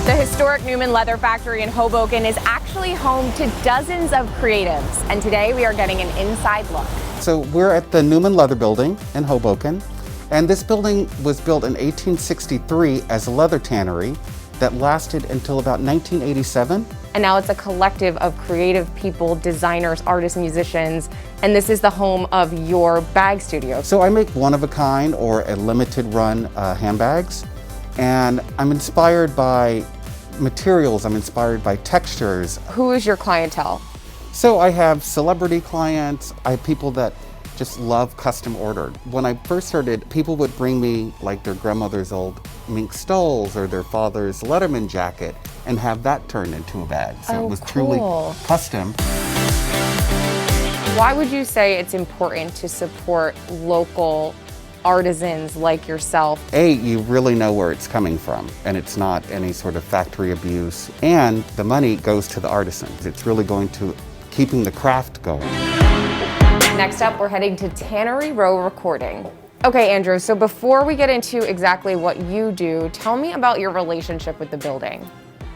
The historic Neumann Leather Factory in Hoboken is actually home to dozens of creatives, and today we are getting an inside look. So we're at the Neumann Leather Building in Hoboken, and this building was built in 1863 as a leather tannery that lasted until about 1987. And now it's a collective of creative people, designers, artists, musicians, and this is the home of your bag studio. So I make one-of-a-kind or a limited run handbags, and I'm inspired by materials, I'm inspired by textures. Who is your clientele? So I have celebrity clients, I have people that just love custom ordered. When I first started, people would bring me like their grandmother's old mink stoles or their father's Letterman jacket and have that turned into a bag. So it was truly custom. Why would you say it's important to support local artisans like yourself? You really know where it's coming from, and it's not any sort of factory abuse, and the money goes to the artisans. It's really going to keeping the craft going. Next up, we're heading to Tannery Row Recording. Okay, Andrew, so before we get into exactly what you do, tell me about your relationship with the building.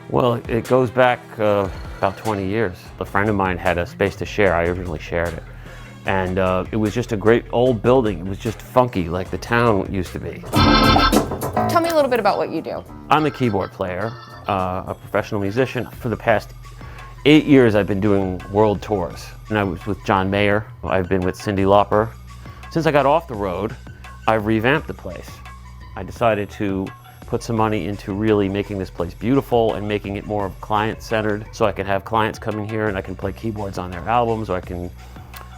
Well, it goes back about 20 years. A friend of mine had a space to share. I originally shared it. And it was just a great old building. It was just funky, like the town used to be. Tell me a little bit about what you do. I'm a keyboard player, a professional musician. For the past 8 years, I've been doing world tours. And I was with John Mayer. I've been with Cyndi Lauper. Since I got off the road, I've revamped the place. I decided to put some money into really making this place beautiful and making it more client-centered, so I can have clients come in here and I can play keyboards on their albums, or I can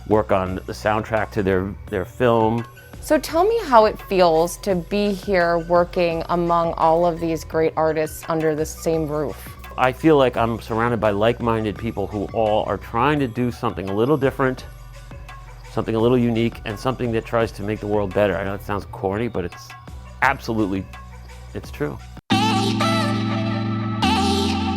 work on the soundtrack to their film. So tell me how it feels to be here working among all of these great artists under the same roof. I feel like I'm surrounded by like-minded people who all are trying to do something a little different, something a little unique, and something that tries to make the world better. I know it sounds corny, but it's absolutely, it's true.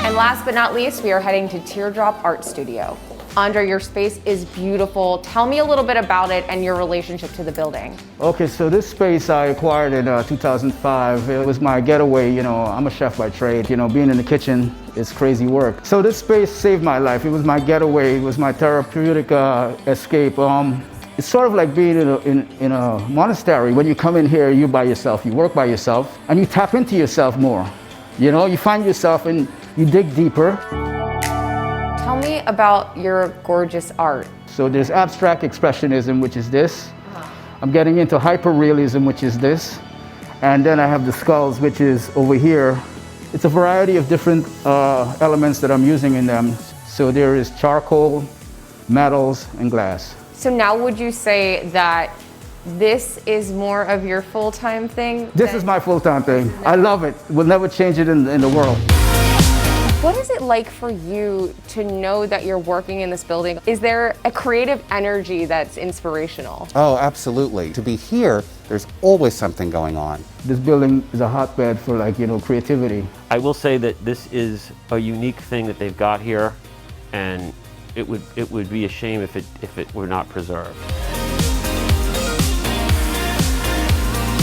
And last but not least, we are heading to Teardrop Art Studio. Andre, your space is beautiful. Tell me a little bit about it and your relationship to the building. Okay, so this space I acquired in 2005. It was my getaway. You know, I'm a chef by trade. You know, being in the kitchen is crazy work. So this space saved my life. It was my getaway. It was my therapeutic escape. It's sort of like being in a monastery. When you come in here, you're by yourself, you work by yourself, and you tap into yourself more. You know, you find yourself and you dig deeper. Tell me about your gorgeous art. So there's abstract expressionism, which is this. I'm getting into hyperrealism, which is this. And then I have the skulls, which is over here. It's a variety of different elements that I'm using in them. So there is charcoal, metals, and glass. So now would you say that this is more of your full-time thing? This is my full-time thing. I love it. We'll never change it in the world. What is it like for you to know that you're working in this building? Is there a creative energy that's inspirational? Oh, absolutely. To be here, there's always something going on. This building is a hotbed for, like, you know, creativity. I will say that this is a unique thing that they've got here, and it would be a shame if it were not preserved.